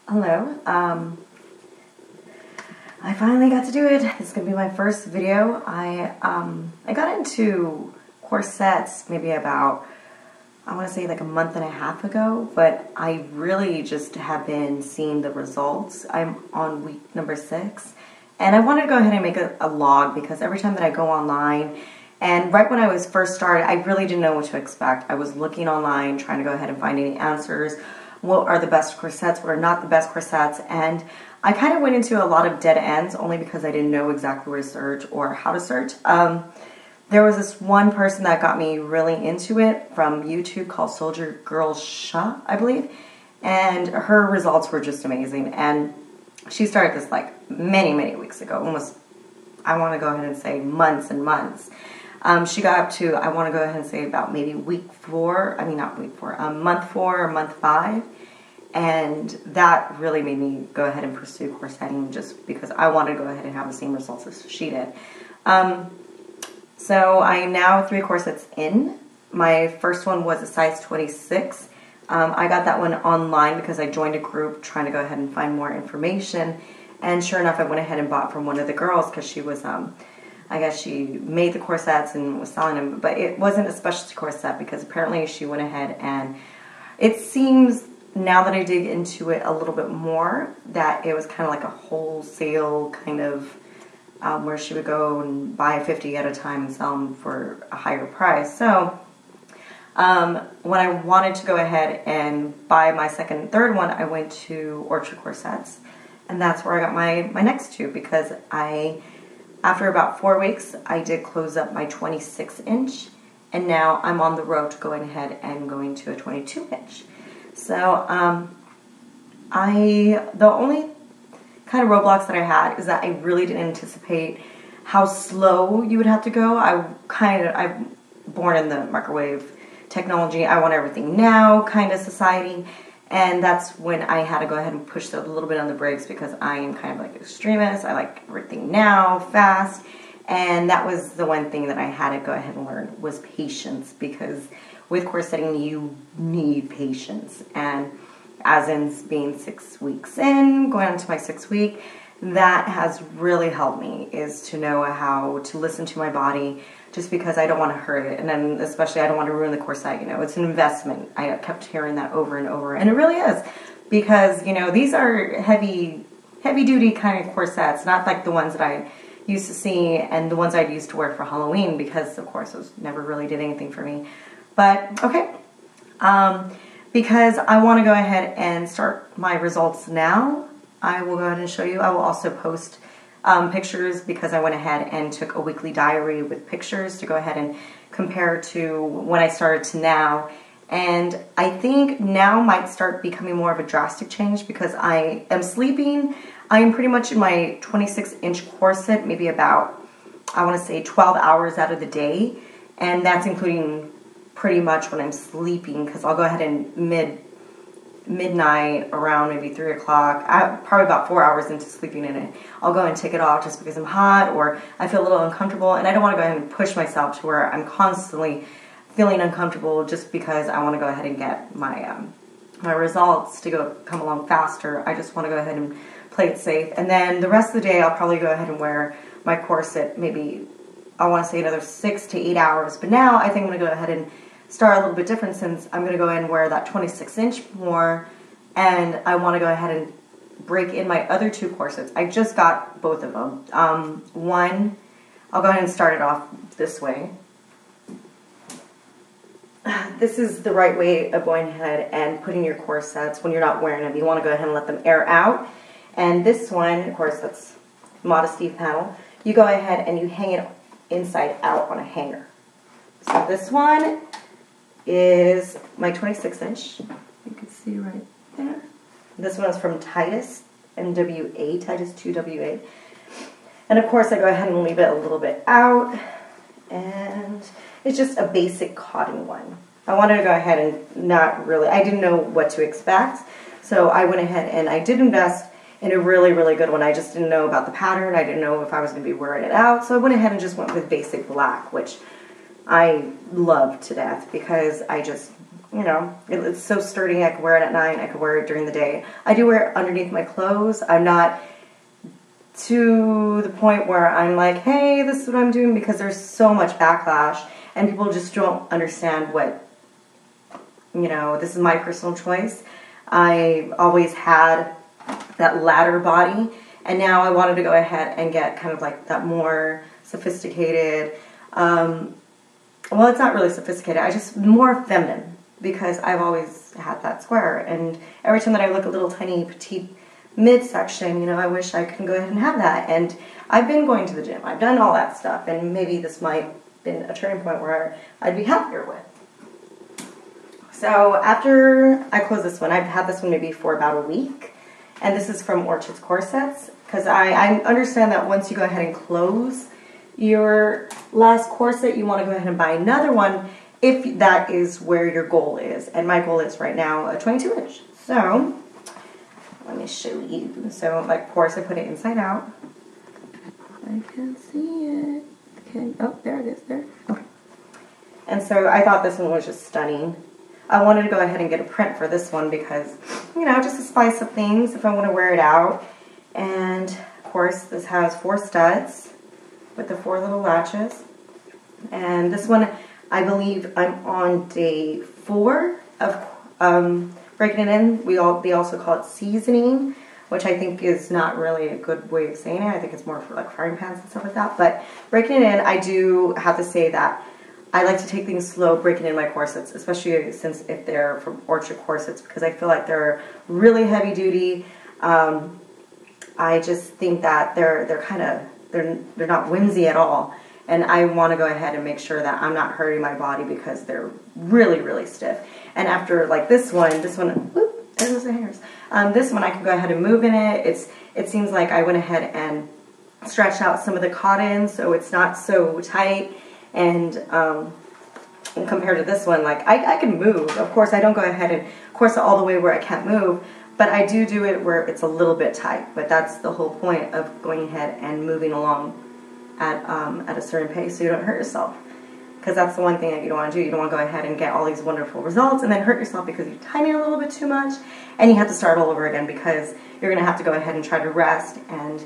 Hello. I finally got to do it. It's gonna be my first video. I got into corsets maybe about, I want to say like a month and a half ago, but I really just have been seeing the results. I'm on week number 6, and I wanted to go ahead and make a log because every time that I go online, and right when I was first started, I really didn't know what to expect. I was looking online, trying to go ahead and find any answers. What are the best corsets? What are not the best corsets? And I kind of went into a lot of dead ends only because I didn't know exactly where to search or how to search. There was this one person that got me really into it from YouTube called Soldier Girl Shah, I believe. And her results were just amazing. And she started this like many weeks ago, almost, I want to go ahead and say months and months. She got up to, I want to go ahead and say about maybe month 4 or month 5. And that really made me go ahead and pursue corsetting just because I wanted to go ahead and have the same results as she did. So I'm now 3 corsets in. My first one was a size 26. I got that one online because I joined a group trying to go ahead and find more information. And sure enough, I went ahead and bought from one of the girls because she was, I guess she made the corsets and was selling them. But it wasn't a specialty corset because apparently she went ahead and it seems, now that I dig into it a little bit more, that it was kind of like a wholesale kind of where she would go and buy 50 at a time and sell them for a higher price. So when I wanted to go ahead and buy my second and third one, I went to Orchard Corsets, and that's where I got my next 2 because after about 4 weeks, I did close up my 26-inch, and now I'm on the road to going ahead and going to a 22-inch. So the only kind of roadblocks that I had is that I really didn't anticipate how slow you would have to go. I'm born in the microwave technology, I want everything now kind of society, and that's when I had to go ahead and push a little bit on the brakes because I am kind of like an extremist. I like everything now, fast, and that was the one thing that I had to go ahead and learn was patience, because with corsetting you need patience. And as in being 6 weeks in, going on to my 6th week, that has really helped me, is to know how to listen to my body, just because I don't want to hurt it, and then especially I don't want to ruin the corset. You know, it's an investment. I kept hearing that over and over, and it really is, because, you know, these are heavy duty kind of corsets, not like the ones that I used to see and the ones I'd used to wear for Halloween, because of course those never really did anything for me. But okay, because I want to go ahead and start my results now, I will go ahead and show you. I will also post pictures, because I went ahead and took a weekly diary with pictures to go ahead and compare to when I started to now. And I think now might start becoming more of a drastic change, because I am sleeping. I am pretty much in my 26-inch corset, maybe about, I want to say 12 hours out of the day. And that's including pretty much when I'm sleeping, because I'll go ahead and midnight around maybe 3 o'clock, probably about 4 hours into sleeping in it, I'll go and take it off just because I'm hot or I feel a little uncomfortable, and I don't want to go ahead and push myself to where I'm constantly feeling uncomfortable just because I want to go ahead and get my my results to come along faster. I just want to go ahead and play it safe, and then the rest of the day I'll probably go ahead and wear my corset maybe, I want to say another 6 to 8 hours. But now I think I'm going to go ahead and start a little bit different, since I'm going to go ahead and wear that 26-inch more, and I want to go ahead and break in my other 2 corsets. I just got both of them. One, I'll go ahead and start it off this way. This is the right way of going ahead and putting your corsets when you're not wearing them. You want to go ahead and let them air out. And this one, of course, that's modesty panel. You go ahead and you hang it inside out on a hanger. So this one is my 26-inch. You can see right there. This one is from Titus MWA, Titus 2WA. And of course I go ahead and leave it a little bit out. And it's just a basic cotton one. I wanted to go ahead and not really, I didn't know what to expect. So I went ahead and I did invest in a really good one. I just didn't know about the pattern. I didn't know if I was going to be wearing it out. So I went ahead and just went with basic black, which I love to death, because I just you know, it's so sturdy. I could wear it at night. I could wear it during the day. I do wear it underneath my clothes. I'm not to the point where I'm like, hey, this is what I'm doing, because there's so much backlash and people just don't understand what, you know, this is my personal choice. I always had that ladder body, and now I wanted to go ahead and get kind of like that more sophisticated, well, it's not really sophisticated, I just more feminine, because I've always had that square, and every time that I look a little tiny petite midsection, you know, I wish I could go ahead and have that. And I've been going to the gym, I've done all that stuff, and maybe this might have been a turning point where I'd be happier with. So after I close this one, I've had this one maybe for about a week, and this is from Orchard's Corsets, because I understand that once you go ahead and close your last corset, you want to go ahead and buy another one if that is where your goal is. And my goal is right now a 22 inch. So let me show you. So, like, of course, I put it inside out. I can't see it. Okay. Oh, there it is. There. Okay. And so I thought this one was just stunning. I wanted to go ahead and get a print for this one because, you know, just to spice up things if I want to wear it out. And, of course, this has 4 studs with the 4 little latches. And this one, I believe I'm on day 4 of breaking it in. They also call it seasoning, which I think is not really a good way of saying it. I think it's more for like frying pans and stuff like that. But breaking it in, I do have to say that I like to take things slow breaking in my corsets, especially since if they're from Orchard Corsets, because I feel like they're really heavy duty. I just think that they're not whimsy at all. And I want to go ahead and make sure that I'm not hurting my body because they're really, really stiff. And after like this one, whoop, there goes the hairs. This one I can go ahead and move in it. It seems like I went ahead and stretched out some of the cotton so it's not so tight. And compared to this one, like I can move. Of course, I don't go ahead and corset all the way where I can't move, but I do it where it's a little bit tight. But that's the whole point of going ahead and moving along at a certain pace so you don't hurt yourself. Because that's the one thing that you don't want to do. You don't want to go ahead and get all these wonderful results and then hurt yourself because you tighten it a little bit too much and you have to start all over again, because you're going to have to go ahead and try to rest and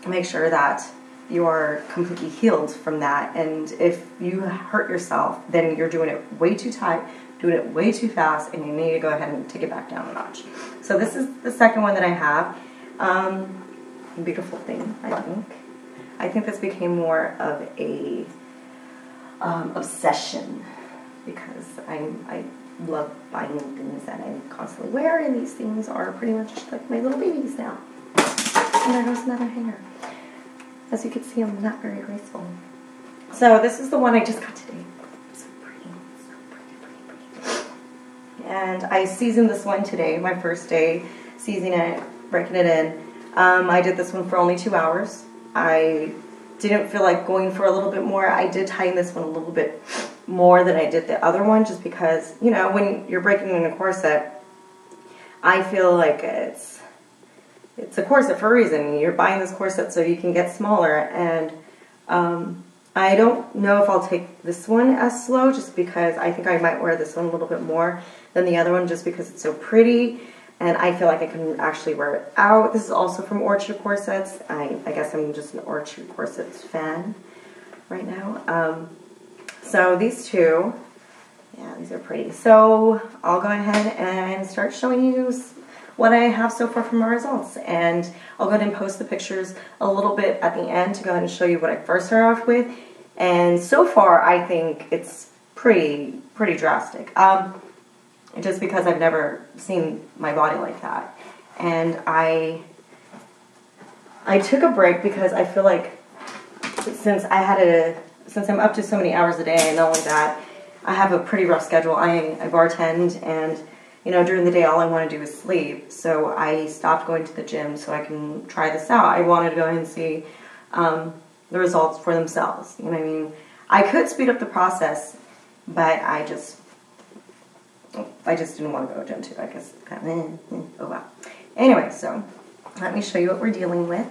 make sure that you're completely healed from that. And if you hurt yourself, then you're doing it way too tight, doing it way too fast, and you need to go ahead and take it back down a notch. So this is the second one that I have. Beautiful thing, I think. I think this became more of a obsession, because I love buying things that I constantly wear, and these things are pretty much like my little babies now. And there goes another hanger. As you can see, I'm not very graceful. So this is the one I just got today. So pretty, so pretty. And I seasoned this one today, my first day seasoning it, breaking it in. I did this one for only 2 hours. I didn't feel like going for a little bit more. I did tighten this one a little bit more than I did the other one, just because, you know, when you're breaking in a corset, I feel like it's a corset for a reason. You're buying this corset so you can get smaller, and I don't know if I'll take this one as slow, just because I think I might wear this one a little bit more than the other one, just because it's so pretty. And I feel like I can actually wear it out. This is also from Orchard Corsets. I guess I'm just an Orchard Corsets fan right now. So these two, yeah, these are pretty. So I'll go ahead and start showing you what I have so far from my results. And I'll go ahead and post the pictures a little bit at the end to go ahead and show you what I first started off with. And so far, I think it's pretty drastic. Just because I've never seen my body like that. And I took a break because I feel like since I'm up to so many hours a day, and not only that, I have a pretty rough schedule. I bartend, and you know, during the day all I want to do is sleep. So I stopped going to the gym so I can try this out. I wanted to go ahead and see the results for themselves. You know what I mean? I could speed up the process, but I just didn't want to go to gym too. I guess kind of, oh wow. Anyway, so let me show you what we're dealing with.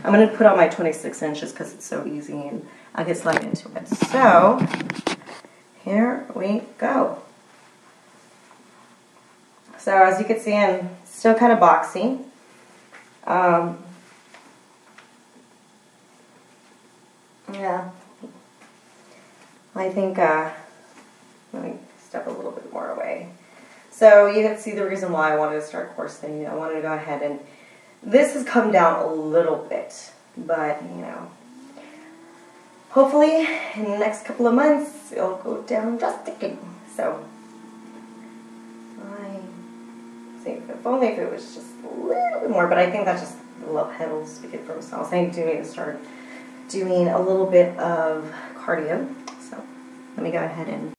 I'm going to put on my 26 inches because it's so easy and I'll get slide into it. So here we go. So as you can see, I'm still kind of boxy. Yeah, I think, let me step a little bit more away. So you can see the reason why I wanted to start corseting. I wanted to go ahead and, this has come down a little bit, but you know, hopefully in the next couple of months it'll go down drastically. So I think if only if it was just a little bit more, but I think that's just the love head will speak it for themselves. I do need to start doing a little bit of cardio. So let me go ahead and